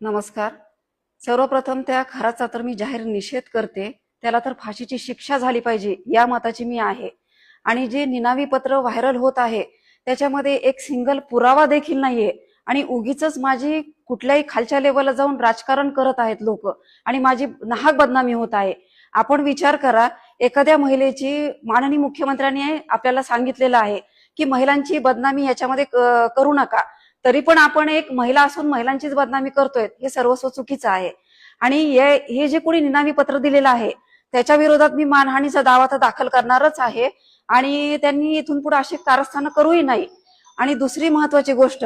नमस्कार. सर्वप्रथम त्या खराचा तर मी जाहीर निषेध करते. त्याला तर फाशीची शिक्षा झाली पाहिजे या मताची मी आहे. आणि जे निनावी पत्र व्हायरल होत आहे त्याच्यामध्ये एक सिंगल पुरावा देखील नाहीये आणि उगीच माझी कुठल्याही खालच्या लेवलला जाऊन राजकारण करत आहेत लोक आणि माझी नाहक बदनामी होत आहे. आपण विचार करा, एखाद्या महिलेची माननीय मुख्यमंत्र्यांनी आपल्याला सांगितलेलं आहे की महिलांची बदनामी याच्यामध्ये करू नका, तरी पण आपण एक महिला असून महिलांचीच बदनामी करतोय, हे सर्वस्व चुकीचं आहे. आणि हे जे कोणी निनावी पत्र दिलेलं आहे त्याच्या विरोधात मी मानहानीचा दावा तर दाखल करणारच आहे आणि त्यांनी इथून पुढे अशी कारस्थानं करूही नाही. आणि दुसरी महत्वाची गोष्ट,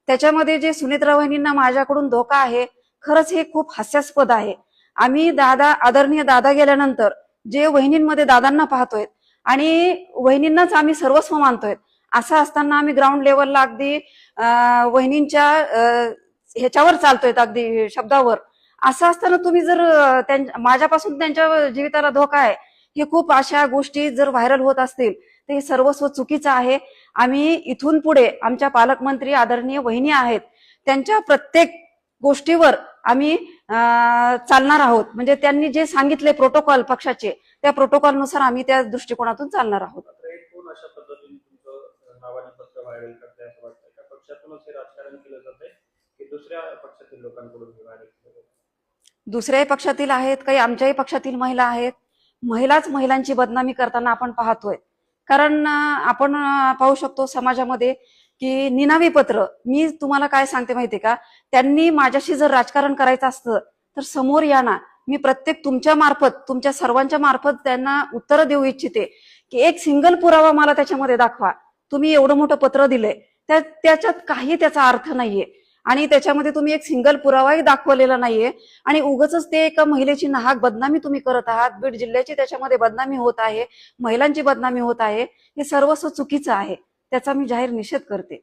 त्याच्यामध्ये जे सुनेत्रा वहिनींना माझ्याकडून धोका आहे, खरंच हे खूप हास्यास्पद आहे. आम्ही दादा, आदरणीय दादा गेल्यानंतर जे वहिनींमध्ये दादांना पाहतोय आणि वहिनींनाच आम्ही सर्वस्व मानतोय, असं असताना आम्ही ग्राउंड लेवलला अगदी वहिनींच्या ह्याच्यावर चालतोय, अगदी शब्दावर. असं असताना तुम्ही जर माझ्यापासून त्यांच्या जीविताला धोका आहे, हे खूप अशा गोष्टी जर व्हायरल होत असतील तर हे सर्वस्व चुकीचं आहे. आम्ही इथून पुढे आमच्या पालकमंत्री आदरणीय वहिनी आहेत, त्यांच्या प्रत्येक गोष्टीवर आम्ही चालणार आहोत. म्हणजे त्यांनी जे सांगितले प्रोटोकॉल पक्षाचे, त्या प्रोटोकॉलनुसार आम्ही त्या दृष्टिकोनातून चालणार आहोत. कोण अशा पद्धतीने तुमचं नावाने पत्र व्हायरल करते असं वाटतं का? पक्षातूनच हे राजकारण केलं जातंय की दुसऱ्या पक्षातील लोकांकडून हे व्हायरल केलं जातं? दुसऱ्याही पक्षातील आहेत, काही आमच्याही पक्षातील महिला आहेत. महिलाच महिलांची बदनामी करताना आपण पाहतोय. कारण आपण पाहू शकतो समाजामध्ये की निनावी पत्र, मी तुम्हाला काय सांगते माहितीये का, त्यांनी माझ्याशी जर राजकारण करायचं असतं तर समोर या ना. मी प्रत्येक तुमच्या मार्फत, तुमच्या सर्वांच्या मार्फत त्यांना उत्तर देऊ इच्छिते की एक सिंगल पुरावा मला त्याच्यामध्ये दाखवा. तुम्ही एवढं मोठं पत्र दिलंय, त्याच्यात काही त्याचा अर्थ नाहीये आणि त्याच्यामध्ये तुम्ही एक सिंगल पुरावाही दाखवलेला नाहीये आणि उगाचच ते एका महिलेची नाहक बदनामी तुम्ही करत आहात. बीड जिल्ह्याची त्याच्यामध्ये बदनामी होत आहे, महिलांची बदनामी होत आहे. हे सर्वस्व चुकीचं आहे, त्याचा मी जाहीर निषेध करते.